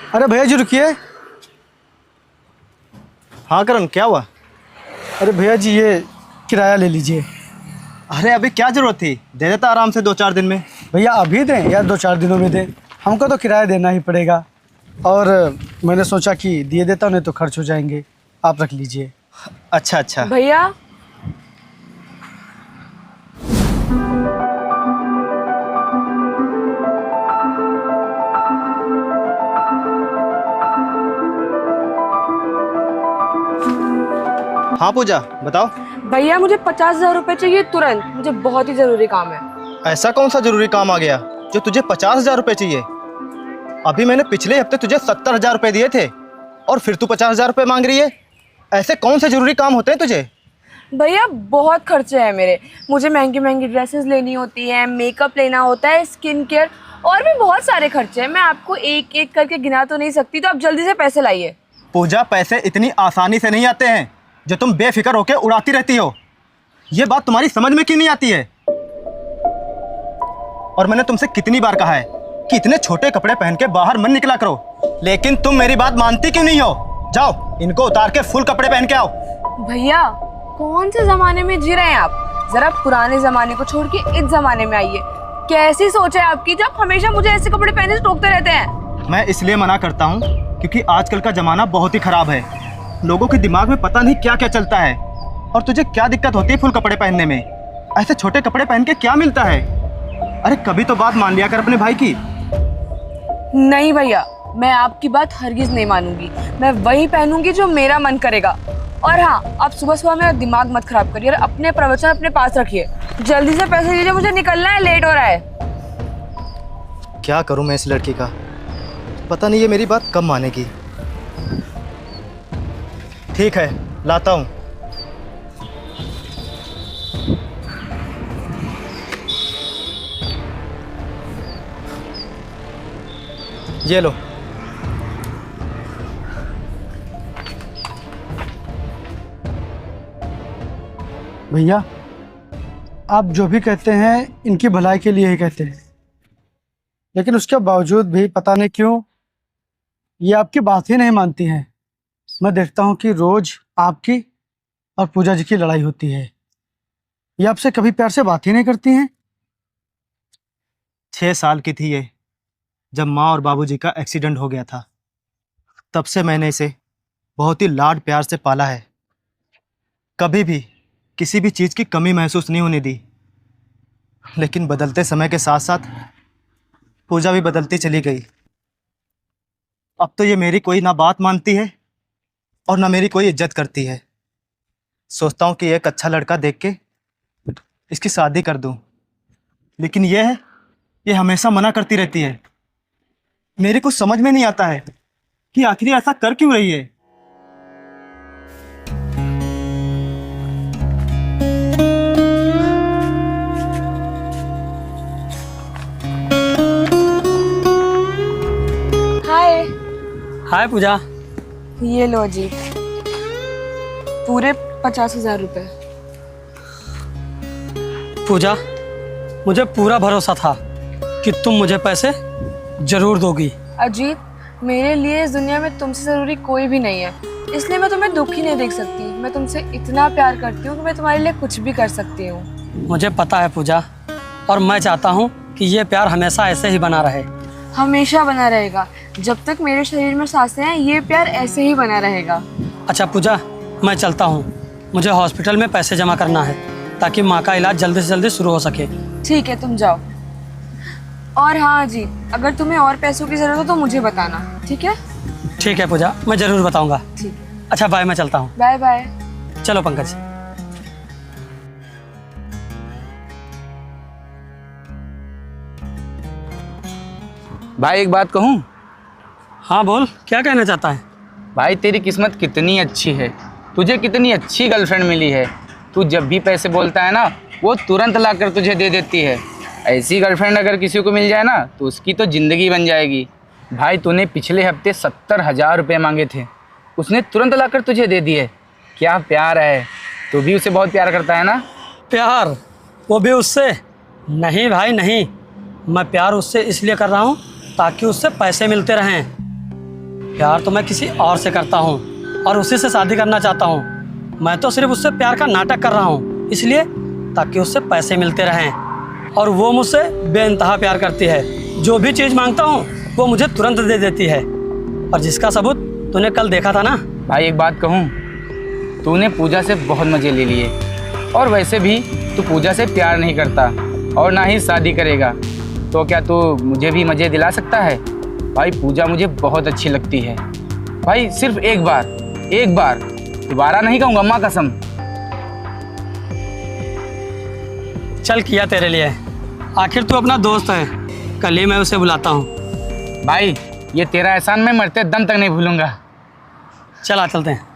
अरे भैया जी रुकिए। हाँ करण, क्या हुआ? अरे भैया जी ये किराया ले लीजिए। अरे अभी क्या जरूरत थी, दे देता आराम से 2-4 दिन में। भैया अभी दें या 2-4 दिनों में दें, हमको तो किराया देना ही पड़ेगा। और मैंने सोचा कि दिए देता हूँ, नहीं तो खर्च हो जाएंगे। आप रख लीजिए। अच्छा अच्छा। भैया हाँ पूजा बताओ। भैया मुझे 50,000 रुपए चाहिए तुरंत, मुझे बहुत ही जरूरी काम है। ऐसा कौन सा जरूरी काम आ गया जो तुझे 50,000 रुपये चाहिए? अभी मैंने पिछले हफ्ते तुझे 70,000 रुपये दिए थे और फिर तू 50,000 रुपये मांग रही है। ऐसे कौन से जरूरी काम होते हैं तुझे? भैया बहुत खर्चे हैं मेरे, मुझे महंगी महंगी ड्रेसेस लेनी होती हैं, मेकअप लेना होता है, स्किन केयर और भी बहुत सारे खर्चे हैं। मैं आपको एक एक करके गिना तो नहीं सकती, तो आप जल्दी से पैसे लाइए। पूजा, पैसे इतनी आसानी से नहीं आते हैं जो तुम बेफिक्र होकर उड़ाती रहती हो। ये बात तुम्हारी समझ में क्यों नहीं आती है? और मैंने तुमसे कितनी बार कहा है कि इतने छोटे कपड़े पहन के बाहर मत निकला करो, लेकिन तुम मेरी बात मानती क्यों नहीं हो? जाओ इनको उतार के फुल कपड़े पहन के आओ। भैया कौन से जमाने में जी रहे हैं आप? जरा पुराने जमाने को छोड़ के इस जमाने में आइए। कैसी सोच है आपकी जो आप हमेशा मुझे ऐसे कपड़े पहने से टोकते रहते हैं? मैं इसलिए मना करता हूँ क्योंकि आजकल का जमाना बहुत ही खराब है। लोगों के दिमाग में पता नहीं क्या क्या चलता है। और तुझे क्या दिक्कत होती है फुल कपड़े पहनने में? ऐसे छोटे कपड़े पहन के क्या मिलता है? अरे कभी तो बात मान लिया कर अपने भाई की। नहीं भैया, मैं आपकी बात हरगिज नहीं मानूंगी। मैं वही पहनूंगी जो मेरा मन करेगा। और हाँ, आप सुबह सुबह मेरा दिमाग मत खराब करिए और अपने प्रवचन अपने पास रखिए। जल्दी से पैसे दीजिए, मुझे निकलना है, लेट हो रहा है। क्या करूं मैं इस लड़की का? पता नहीं ये मेरी बात कब मानेगी। ठीक है, लाता हूं। ये लो। भैया आप जो भी कहते हैं इनकी भलाई के लिए ही कहते हैं, लेकिन उसके बावजूद भी पता नहीं क्यों ये आपकी बात ही नहीं मानती हैं। मैं देखता हूँ कि रोज आपकी और पूजा जी की लड़ाई होती है। ये आपसे कभी प्यार से बात ही नहीं करती हैं। 6 साल की थी ये जब माँ और बाबूजी का एक्सीडेंट हो गया था। तब से मैंने इसे बहुत ही लाड प्यार से पाला है। कभी भी किसी भी चीज़ की कमी महसूस नहीं होने दी। लेकिन बदलते समय के साथ साथ पूजा भी बदलती चली गई। अब तो ये मेरी कोई ना बात मानती है और ना मेरी कोई इज्जत करती है। सोचता हूँ कि एक अच्छा लड़का देख के इसकी शादी कर दूँ, लेकिन ये हमेशा मना करती रहती है। मेरे को समझ में नहीं आता है कि आखिर ऐसा कर क्यों रही है। हाय। हाय पूजा। ये लो जी, पूरे 50,000 रुपए। पूजा, मुझे पूरा भरोसा था कि तुम मुझे पैसे जरूर दोगी। अजीत, मेरे लिए इस दुनिया में तुमसे ज़रूरी कोई भी नहीं है, इसलिए मैं तुम्हें दुखी नहीं देख सकती। मैं तुमसे इतना प्यार करती हूँ कि मैं तुम्हारे लिए कुछ भी कर सकती हूँ। मुझे पता है पूजा, और मैं चाहता हूँ कि ये प्यार हमेशा ऐसे ही बना रहे। हमेशा बना रहेगा। जब तक मेरे शरीर में सांसें हैं ये प्यार ऐसे ही बना रहेगा। अच्छा पूजा, मैं चलता हूँ। मुझे हॉस्पिटल में पैसे जमा करना है ताकि माँ का इलाज जल्दी से जल्दी शुरू हो सके। ठीक है, तुम जाओ। और हाँ जी, अगर तुम्हें और पैसों की ज़रूरत हो तो मुझे बताना, ठीक है? ठीक है पूजा, मैं ज़रूर बताऊँगा। ठीक। अच्छा बाय, मैं चलता हूँ। Bye bye. चलो पंकज। भाई एक बात कहूँ? हाँ बोल, क्या कहना चाहता है? भाई तेरी किस्मत कितनी अच्छी है, तुझे कितनी अच्छी गर्लफ्रेंड मिली है। तू जब भी पैसे बोलता है ना, वो तुरंत लाकर तुझे दे देती है। ऐसी गर्लफ्रेंड अगर किसी को मिल जाए ना तो उसकी तो ज़िंदगी बन जाएगी। भाई तूने पिछले हफ्ते 70,000 रुपये मांगे थे, उसने तुरंत लाकर तुझे दे दिए। क्या प्यार है। तू भी उसे बहुत प्यार करता है ना? प्यार? वो भी उससे? नहीं भाई नहीं, मैं प्यार उससे इसलिए कर रहा हूँ ताकि उससे पैसे मिलते रहें। प्यार तो मैं किसी और से करता हूँ और उसी से शादी करना चाहता हूँ। मैं तो सिर्फ उससे प्यार का नाटक कर रहा हूँ, इसलिए ताकि उससे पैसे मिलते रहें। और वो मुझसे बेइंतहा प्यार करती है। जो भी चीज़ मांगता हूँ वो मुझे तुरंत दे देती है। और जिसका सबूत तूने कल देखा था ना। भाई एक बात कहूँ, तूने पूजा से बहुत मज़े ले लिए, और वैसे भी तू पूजा से प्यार नहीं करता और ना ही शादी करेगा, तो क्या तू मुझे भी मज़े दिला सकता है? भाई पूजा मुझे बहुत अच्छी लगती है भाई, सिर्फ एक बार, दोबारा नहीं कहूँगा, माँ कसम। चल किया तेरे लिए, आखिर तू अपना दोस्त है, कल ही मैं उसे बुलाता हूँ। भाई ये तेरा एहसान मैं मरते दम तक नहीं भूलूंगा। चल आ चलते हैं।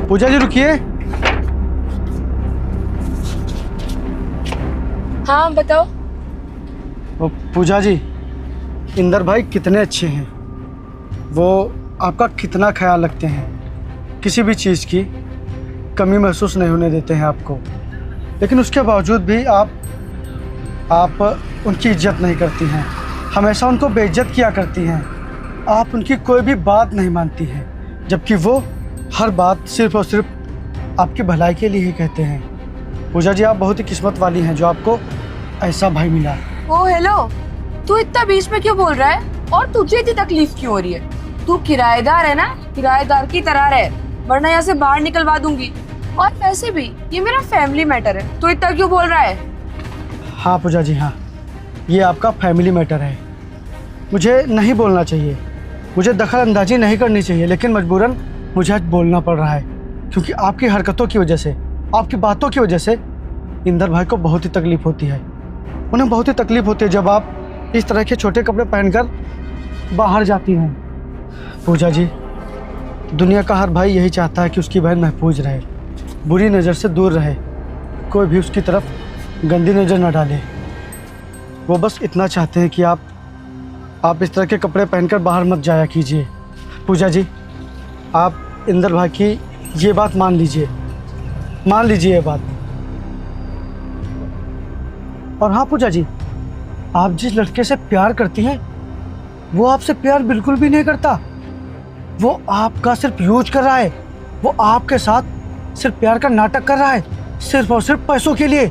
पूजा जी रुकिए। हाँ बताओ। वो पूजा जी, इंदर भाई कितने अच्छे हैं, वो आपका कितना ख्याल रखते हैं, किसी भी चीज़ की कमी महसूस नहीं होने देते हैं आपको। लेकिन उसके बावजूद भी आप उनकी इज्जत नहीं करती हैं, हमेशा उनको बेइज्जत किया करती हैं। आप उनकी कोई भी बात नहीं मानती हैं, जबकि वो हर बात सिर्फ और सिर्फ आपकी भलाई के लिए ही कहते हैं। पूजा जी, आप बहुत ही किस्मत वाली हैं जो आपको ऐसा भाई मिला। ओ हेलो, तू इतना बीच में क्यों बोल रहा है? और तुझे इतनी तकलीफ क्यों हो रही है? तू किराएदार है ना, किराएदार की तरह रहे, वरना यहाँ से बाहर निकलवा दूंगी। और वैसे भी ये मेरा फैमिली मैटर है, तू इतना क्यों बोल रहा है? हाँ पूजा जी, हाँ, ये आपका फैमिली मैटर है, मुझे नहीं बोलना चाहिए, मुझे दखल अंदाजी नहीं करनी चाहिए, लेकिन मजबूरन मुझे आज बोलना पड़ रहा है, क्योंकि आपकी हरकतों की वजह से, आपकी बातों की वजह से इंदर भाई को बहुत ही तकलीफ होती है। उन्हें बहुत ही तकलीफ होती है जब आप इस तरह के छोटे कपड़े पहनकर बाहर जाती हैं। पूजा जी, दुनिया का हर भाई यही चाहता है कि उसकी बहन महफूज रहे, बुरी नज़र से दूर रहे, कोई भी उसकी तरफ गंदी नज़र न डाले। वो बस इतना चाहते हैं कि आप इस तरह के कपड़े पहनकर बाहर मत जाया कीजिए। पूजा जी, आप इंदर भाई की ये बात मान लीजिए ये बात। और हाँ पूजा जी, आप जिस लड़के से प्यार करती हैं वो आपसे प्यार बिल्कुल भी नहीं करता, वो आपका सिर्फ यूज कर रहा है, वो आपके साथ सिर्फ प्यार का नाटक कर रहा है, सिर्फ और सिर्फ पैसों के लिए।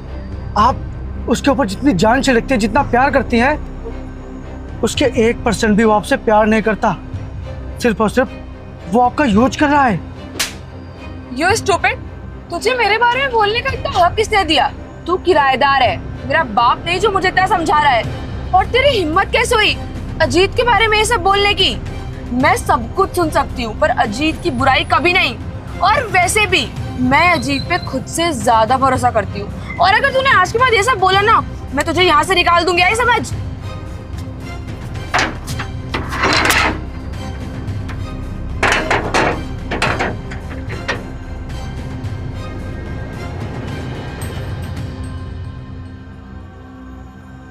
आप उसके ऊपर जितनी जान छिड़कती हैं, जितना प्यार करती हैं, उसके 1% भी वो आपसे प्यार नहीं करता, सिर्फ और सिर्फ वो आपका यूज कर रहा है। यू स्टूपिड, तुझे मेरे बारे में बोलने का इतना हक किसने दिया? तू किराएदार है, मेरा बाप नहीं जो मुझे इतना समझा रहा है। और तेरी हिम्मत कैसे हुई अजीत के बारे में ये सब बोलने की? मैं सब कुछ सुन सकती हूँ पर अजीत की बुराई कभी नहीं। और वैसे भी मैं अजीत पे खुद से ज्यादा भरोसा करती हूँ, और अगर तूने आज के बाद ये सब बोला ना, मैं तुझे यहाँ से निकाल दूंगी, आई समझ?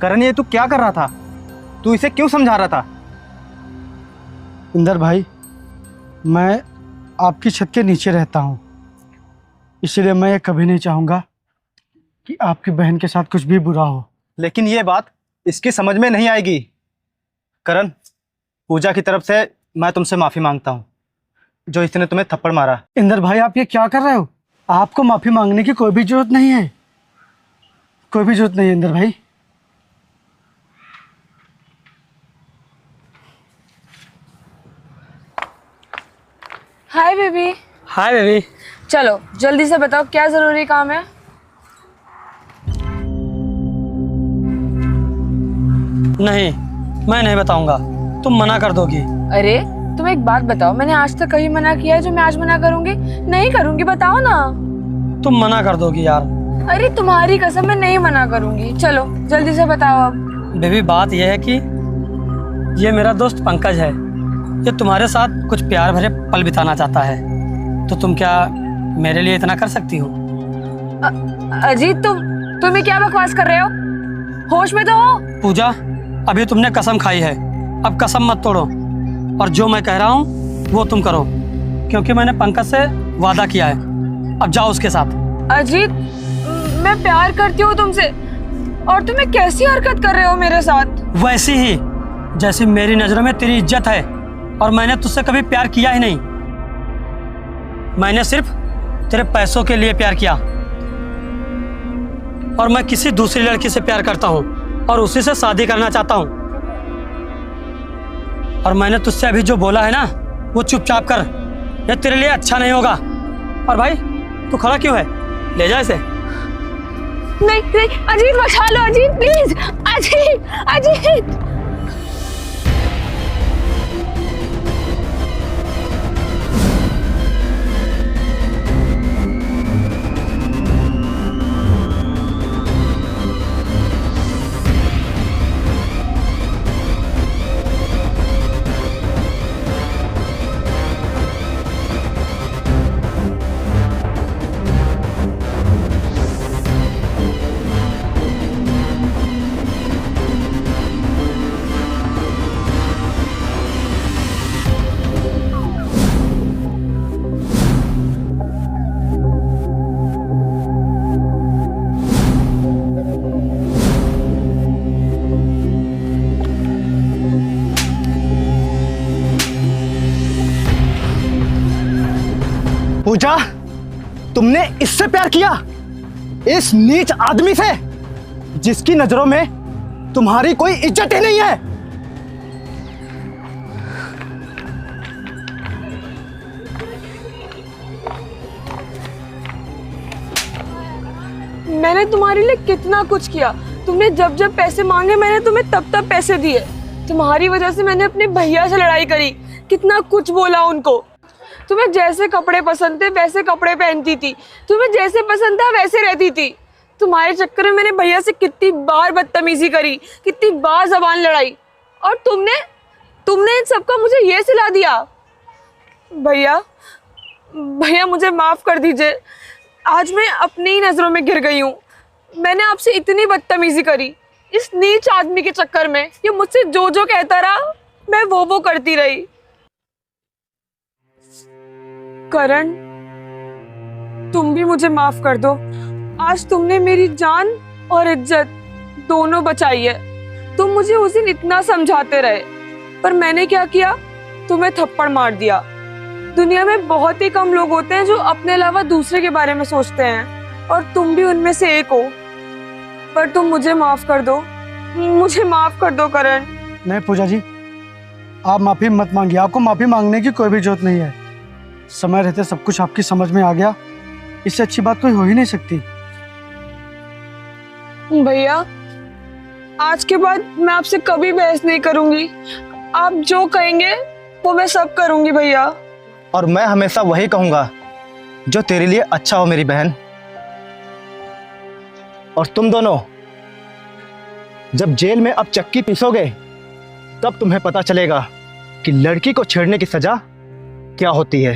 करण, ये तू क्या कर रहा था? तू इसे क्यों समझा रहा था? इंदर भाई, मैं आपकी छत के नीचे रहता हूँ, इसलिए मैं ये कभी नहीं चाहूँगा कि आपकी बहन के साथ कुछ भी बुरा हो। लेकिन ये बात इसकी समझ में नहीं आएगी। करण, पूजा की तरफ से मैं तुमसे माफ़ी मांगता हूँ जो इसने तुम्हें थप्पड़ मारा। इंदर भाई, आप ये क्या कर रहे हो? आपको माफ़ी मांगने की कोई भी जरूरत नहीं है, कोई भी जरूरत नहीं है इंदर भाई। Hi baby. Hi baby. चलो जल्दी से बताओ क्या जरूरी काम है? नहीं, मैं नहीं बताऊंगा, तुम मना कर दोगी। अरे तुम एक बात बताओ, मैंने आज तक कहीं मना किया है जो मैं आज मना करूंगी? नहीं करूंगी, बताओ ना। तुम मना कर दोगी यार। अरे तुम्हारी कसम, मैं नहीं मना करूंगी। चलो जल्दी से बताओ अब। बेबी, बात यह है कि ये मेरा दोस्त पंकज है, ये तुम्हारे साथ कुछ प्यार भरे पल बिताना चाहता है, तो तुम क्या मेरे लिए इतना कर सकती हो? अजीत, तुम ये क्या बकवास कर रहे हो? होश में तो हो? पूजा, अभी तुमने कसम खाई है, अब कसम मत तोड़ो और जो मैं कह रहा हूँ वो तुम करो, क्योंकि मैंने पंकज से वादा किया है। अब जाओ उसके साथ। अजीत, मैं प्यार करती हूँ तुमसे और तुम्हें कैसी हरकत कर रहे हो मेरे साथ? वैसी ही जैसी मेरी नज़रों में तेरी इज्जत है, और मैंने तुझसे कभी प्यार किया ही नहीं। मैंने सिर्फ तेरे पैसों के लिए प्यार किया, और मैं किसी दूसरी लड़की से प्यार करता हूँ और उसी से शादी करना चाहता हूँ। और मैंने तुझसे अभी जो बोला है ना, वो चुपचाप कर, ये तेरे लिए अच्छा नहीं होगा। और भाई तू खड़ा क्यों है, ले जा इसे। नहीं नहीं अजीत, बचा लो अजीत, प्लीज। अजीत, अजीत। पूजा, तुमने इससे प्यार किया, इस नीच आदमी से जिसकी नजरों में तुम्हारी कोई इज्जत ही नहीं है। मैंने तुम्हारे लिए कितना कुछ किया। तुमने जब जब पैसे मांगे मैंने तुम्हें तब तब पैसे दिए। तुम्हारी वजह से मैंने अपने भैया से लड़ाई करी, कितना कुछ बोला उनको। तुम्हें जैसे कपड़े पसंद थे वैसे कपड़े पहनती थी, तुम्हें जैसे पसंद था वैसे रहती थी। तुम्हारे चक्कर में मैंने भैया से कितनी बार बदतमीजी करी, कितनी बार जबान लड़ाई, और तुमने इन सबका मुझे ये सिला दिया। भैया, भैया मुझे माफ कर दीजिए। आज मैं अपनी ही नजरों में गिर गई हूँ। मैंने आपसे इतनी बदतमीजी करी इस नीच आदमी के चक्कर में। ये मुझसे जो जो कहता रहा मैं वो करती रही। करण, तुम भी मुझे माफ कर दो। आज तुमने मेरी जान और इज्जत दोनों बचाई है। तुम मुझे उस दिन इतना समझाते रहे, पर मैंने क्या किया, तुम्हें थप्पड़ मार दिया। दुनिया में बहुत ही कम लोग होते हैं जो अपने अलावा दूसरे के बारे में सोचते हैं, और तुम भी उनमें से एक हो। पर तुम मुझे माफ कर दो, मुझे माफ कर दो करण। नहीं पूजा जी, आप माफ़ी मत मांगिए, आपको माफ़ी मांगने की कोई भी जरूरत नहीं है। समय रहते सब कुछ आपकी समझ में आ गया, इससे अच्छी बात कोई हो ही नहीं सकती। भैया, आज के बाद मैं आपसे कभी बहस नहीं करूंगी। आप जो कहेंगे वो मैं सब करूंगी भैया। और मैं हमेशा वही कहूंगा जो तेरे लिए अच्छा हो मेरी बहन। और तुम दोनों जब जेल में अब चक्की पीसोगे तब तुम्हें पता चलेगा कि लड़की को छेड़ने की सजा क्या होती है।